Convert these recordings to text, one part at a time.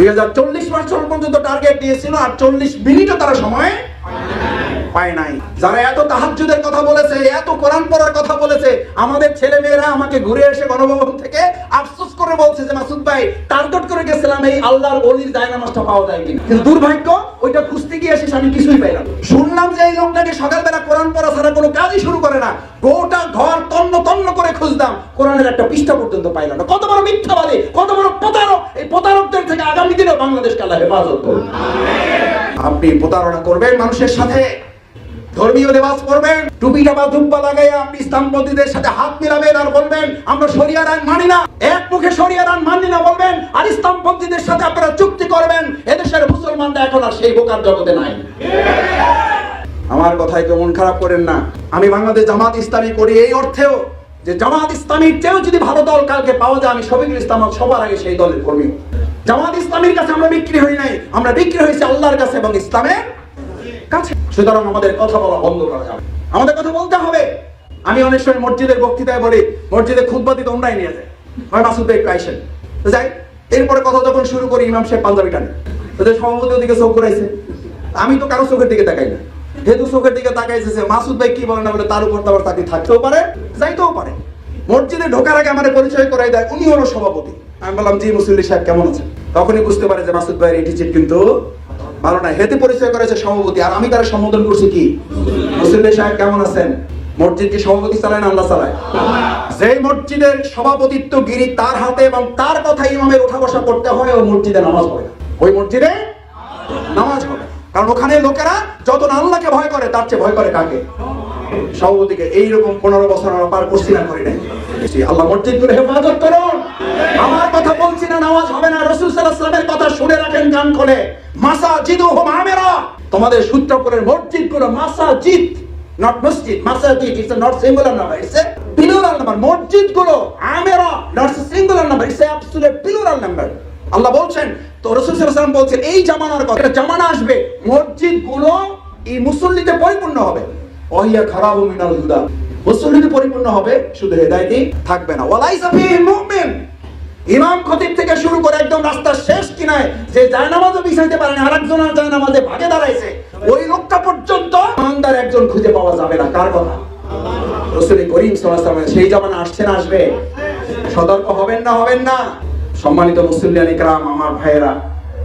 2040 বছর পর্যন্ত টার্গেট দিয়েছিল, আর 40 মিনিটও তারা সময় পায় নাই। যারা এত তাহাজ্জুদের কথা বলেছে, এত কোরআন পড়ার কথা বলেছে, আমাদের ছেলে মেয়েরা আমাকে ঘুরে এসে গণভবন থেকে আফসোস করে বলছে যে মাসুদ ভাই টার্গেট করে গেছিলাম এই আল্লাহর ওলির জায়নামাজটা পাওয়া যায় কিনা, কিন্তু দুর্ভাগ্য ওইটা খুঁজতে গিয়ে এসে আমি কিছুই পাইলাম। শুনলাম যে এই লোকটাকে সকালবেলা কোরআন পড়া ছাড়া কোনো কাজই শুরু করে না, গোটা ঘর তন্ন তন্ন করে খুঁজলাম, কোরআনের একটা পৃষ্ঠা পর্যন্ত পাইলাম না। কত বড় মিথ্যাবাদী, কত বড় প্রতারক! এই প্রতারকদের থেকে আগামী দিনে বাংলাদেশকে আল্লাহ হেফাজত করুন। আপনি প্রতারণা করবেন মানুষের সাথে, ধর্মীয় লেবাস পরবেন, টুপিটা বা জুব্বা লাগাইয়া আপনি ইসলামপন্থীদের সাথে হাত মিলাবেন আর বলবেন আমরা শরিয়ার আইন মানি না, এক মুখে শরিয়ার আইন মানি না বলবেন, আর ইসলামপন্থীদের সাথে আপনারা চুক্তি করবেন। এদেশের মুসলমানরা এখন আর সেই বোকার জগতে নাই। আমার কথায় কেউ মন খারাপ করেন না। আমি বাংলাদেশ জামাত ইসলামী করি এই অর্থেও যে জামাত ইসলামীর চেয়েও যদি ভালো দল কালকে পাওয়া যায়, আমি শফিকুল ইসলাম সবার আগে সেই দলের কর্মী। জামাত ইসলামীর কাছে আমরা বিক্রি হই নাই, আমরা বিক্রি হয়েছি আল্লাহর কাছে এবং ইসলামের কাছে। সুতরাং আমাদের কথা বলা বন্ধ করা যাবে, আমাদের কথা বলতে হবে। আমি অনেক সময় মসজিদের বক্তৃতায় বলি, মসজিদে খুতবা দিতে তোমরাই নিয়ে যায়, হয় মাসুদ ভাই একটু আইসেন যাই। এরপরে কথা যখন শুরু করি, ইমাম সাহেব পাঞ্জাবি টানে, ওদের সভাপতি ওদিকে চোখ ঘুরাইছে, আমি তো কারো চোখের দিকে তাকাই না, যেহেতু চোখের দিকে তাকাইছে মাসুদ ভাই কি বলেন না বলে, তার উপর তো আবার চাকরি থাকতেও পারে, যাইতেও পারে। মসজিদে ঢোকার আগে আমাদের পরিচয় করাই দেয়, উনি হলো সভাপতি। আমি বললাম জি মুসল্লি সাহেব কেমন আছেন? তখনই বুঝতে পারে যে মাসুদ ভাইয়ের এটিচিউড কিন্তু ভালো না। হেতে পরিচয় করেছে সভাপতি, আর আমি তারা সম্বোধন করছি কি মুসল্লি সাহেব কেমন আছেন। মসজিদ কি সভাপতি চালায় না আল্লাহ চালায়? যেই মসজিদের সভাপতিত্ব গিরি তার হাতে এবং তার কথা ইমামের ওঠা বসা করতে হয়, ওই মসজিদে নামাজ হবে না, ওই মসজিদে নামাজ হবে। কারণ ওখানে লোকেরা যত আল্লাহকে ভয় করে তার চেয়ে ভয় করে কাকে? সভাপতিকে। এইরকম 15 বছর আমরা পার করছি না, করি নাই। আল্লাহ মসজিদগুলো হেফাজত করুন। আমার কথা বলছি না নামাজ হবে না, রাসূল সাল্লাল্লাহু আলাইহি ওয়াসাল্লামের কথা শুনে রাখেন কান খুলে। মাসাজিদুহুম আমিরা, তোমাদের সূত্রপুরের মসজিদগুলো মাসাজিদ, নট মসজিদ। মাসাজিদ it's not singular number, it's a plural number. মসজিদগুলো আমিরা not singular number, it's a absolute plural number. আল্লাহ বলছেন, তো রাসূল সাল্লাল্লাহু আলাইহি ওয়াসাল্লাম বলছেন এই জামানার কথা, এটা জামানা আসবে মসজিদগুলো এই মুসল্লিতে পরিপূর্ণ হবে। ওয়াহিয়া খারাবু মিনাল হুদা, মুসল্লিতে পরিপূর্ণ হবে, শুধু হেদায়েতই থাকবে না। ওয়ালাইসা ফীহি মুমিন, ইমাম খতিব থেকে শুরু করে একদম রাস্তার শেষ কিনায় যে জায়নামাজও বিছাইতে পারে না, আরেকজন আর জায়নামাজে ভাগে দাঁড়াইছে, ওই লোকটা পর্যন্ত ইমানদার একজন খুঁজে পাওয়া যাবে না। কার কথা? রাসূল করিম সাল্লাল্লাহু আলাইহি ওয়াসাল্লাম। সেই জামানা আসছে না আসবে? সতর্ক হবেন না, হবেন না? সম্মানিত মুসল্লিয়ান ইকরাম, আমার ভাইয়েরা,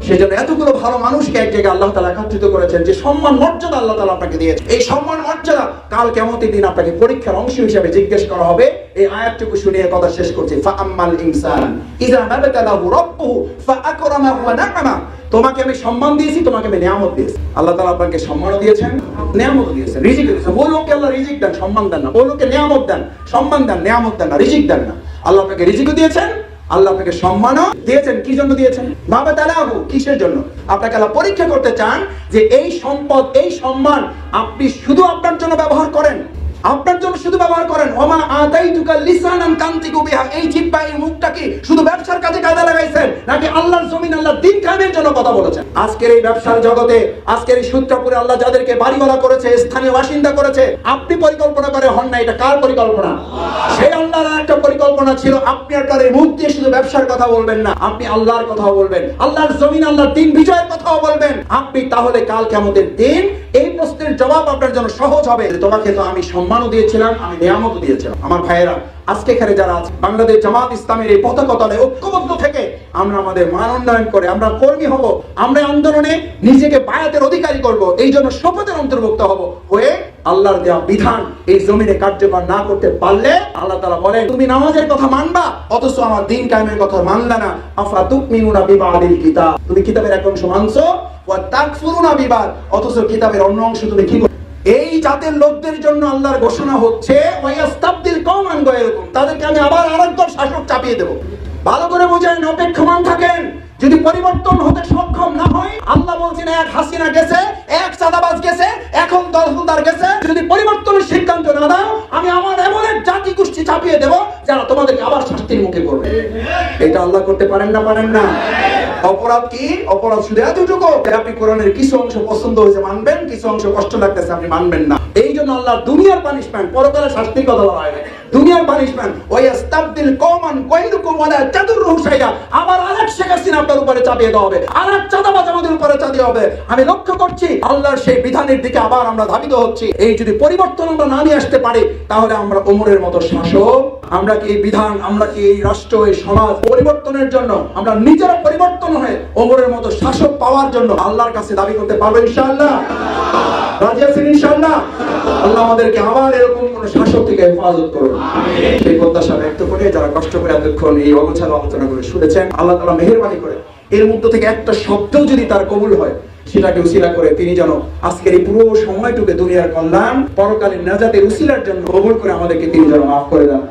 সেজন্য এতগুলো ভালো মানুষকে এক জায়গায় আল্লাহ তাআলা একত্রিত করেছেন, যে সম্মান মর্যাদা আল্লাহ তাআলা আপনাকে দিয়েছে। এই সম্মান মর্যাদা কাল কিয়ামতের দিন আপনাকে পরীক্ষার অংশ হিসেবে জিজ্ঞেস করা হবে। এই আয়াতটুকু শুনিয়ে কথা শেষ করছি। ফাআম্মাল ইনসান ইযা মাবতালাহু রাব্বুহু ফাআকরামাহু ওয়া না'আমা, তোমাকে আমি সম্মান দিয়েছি, তোমাকে আমি নিয়ামত দিয়েছি। আল্লাহ তাআলা আপনাকে সম্মান দিয়েছেন, নিয়ামত দিয়েছেন, রিজিক দিয়েছেন। বলুকে আল্লাহ রিজিক দেন, সম্মান দেন না। বলুকে নিয়ামত দেন, সম্মান দেন, নিয়ামত দেন না, রিজিক দেন না। আল্লাহ আপনাকে রিজিকও দিয়েছেন, আল্লাহ আপনাকে সম্মানও দিয়েছেন। কি জন্য দিয়েছেন? মাবতালাহু, কিসের জন্য? আপনাকে আল্লাহ পরীক্ষা করতে চান যে এই সম্পদ, এই সম্মান আপনি শুধু আপনার জন্য ব্যবহার করেন, আপনার জন্য শুধু ব্যবহার করেন। ওমা আতাইতুকা লিসানান কান্তিকু বিহা, এই জিহ্বা, এই মুখটা কি শুধু ব্যবসার কাজে কাজে লাগাইছেন, নাকি আল্লাহর জমিন, আল্লাহর দ্বীন কায়েমের জন্য কথা বলেছেন? আজকের এই ব্যবসার জগতে, আজকের এই সূত্রপুরে আল্লাহ যাদেরকে বাড়িওয়ালা করেছে, স্থানীয় বাসিন্দা করেছে, আপনি পরিকল্পনা করে হন না, এটা কার পরিকল্পনা? সেই আল্লাহর একটা পরিকল্পনা ছিল, আপনি আপনার এই মুখ দিয়ে শুধু ব্যবসার কথা বলবেন না, আপনি আল্লাহর কথাও বলবেন, আল্লাহর জমিন, আল্লাহর দ্বীন বিজয়ের কথাও বলবেন। আপনি তাহলে কাল কিয়ামতের দিন এই প্রশ্নের জবাব আপনার জন্য সহজ হবে। তোমাকে তো আমি সম্মানও দিয়েছিলাম, আমি নিয়ামতও দিয়েছিলাম। আমার ভাইয়েরা, আজকে এখানে যারা আছে, বাংলাদেশ জামাত ইসলামের এই পতাকা তলে ঐক্যবদ্ধ থেকে আমরা আমাদের মান উন্নয়ন করে আমরা কর্মী হব, আমরা আন্দোলনে নিজেকে বায়াতের অধিকারী করব, এই জন্য শপথের অন্তর্ভুক্ত হব, হয়ে আল্লাহর দেওয়া বিধান এই জমিনে কার্যকর না করতে পারলে আল্লাহ তাআলা বলেন, তুমি নামাজের কথা মানবা অথচ আমার দ্বীন কায়েমের কথা মানলা না। আফা তুমিনুনা বিবাদিল কিতাব, তুমি কিতাবের এক অংশ মানছো, ওয়া তাকফুরুনা বিবাদ, অথচ কিতাবের অন্য অংশ তুমি কি? এই জাতের লোকদের জন্য আল্লাহর ঘোষণা হচ্ছে, ওয়ায়াস্তাবদিল কওমান গায়রাকুম, তাদেরকে আমি আবার আরেকদল শাসক চাপিয়ে দেব। ভালো করে বোঝেন, অপেক্ষমান থাকেন। যদি পরিবর্তন হতে সক্ষম না হয়, আল্লাহ বলছেন এক হাসিনা গেছে, এক চাঁদাবাজ গেছে, এখন দলদার গেছে, যদি পরিবর্তনের সিদ্ধান্ত না দাও, আমি আমার এমন এক জাতি গোষ্ঠী চাপিয়ে দেব যারা তোমাদেরকে আবার শাস্তির মুখে করবে। এটা আল্লাহ করতে পারেন না? পারেন না? অপরাধ কি? অপরাধ শুধু এতটুকু, আপনি কোরআনের কিছু অংশ পছন্দ হয়েছে মানবেন, কিছু অংশ কষ্ট লাগতেছে আপনি মানবেন না। এই জন্য আল্লাহ দুনিয়ার পানিশমেন্ট, পরকালের শাস্তির কথা বলা হয় না। দুনিয়ার পানিশমেন্ট, ওয়াস্তাবদিল কওমান গায়রাকুম ওয়ালা তাদুররুহু শাইআ, আবার আরেক শেখ হাসিনা আপনার উপরে চাপিয়ে দেওয়া হবে, আরেক চাঁদাবাজ আমাদের উপরে চাপিয়ে হবে। আমি লক্ষ্য করছি আল্লাহর সেই বিধানের দিকে আবার আমরা ধাবিত হচ্ছি। এই যদি পরিবর্তন আমরা না নিয়ে আসতে পারি, তাহলে আমরা ওমরের মতো শাসক, আমরা কি এই বিধান, আমরা কি এই রাষ্ট্র, এই সমাজ পরিবর্তনের জন্য আমরা নিজেরা পরিবর্তন হয়ে ওমরের মতো শাসক পাওয়ার জন্য আল্লাহর কাছে দাবি করতে পারবো ইনশাআল্লাহ? রাজি আছেন ইনশাআল্লাহ? আল্লাহ আমাদেরকে আবার এরকম কোন শাসক থেকে হেফাজত করুন, সেই প্রত্যাশা ব্যক্ত করে যারা কষ্ট করে এতক্ষণ এই অগোছালো আলোচনা করে শুনেছেন, আল্লাহ তাআলা মেহেরবানি করে এর মধ্য থেকে একটা শব্দ যদি তার কবুল হয়, সেটাকে উসিলা করে তিনি যেন আজকের এই পুরো সময়টুকু দুনিয়ার কল্যাণ, পরকালীন নাজাতের উসিলার জন্য কবুল করে আমাদেরকে তিনি যেন মাফ করে দেন।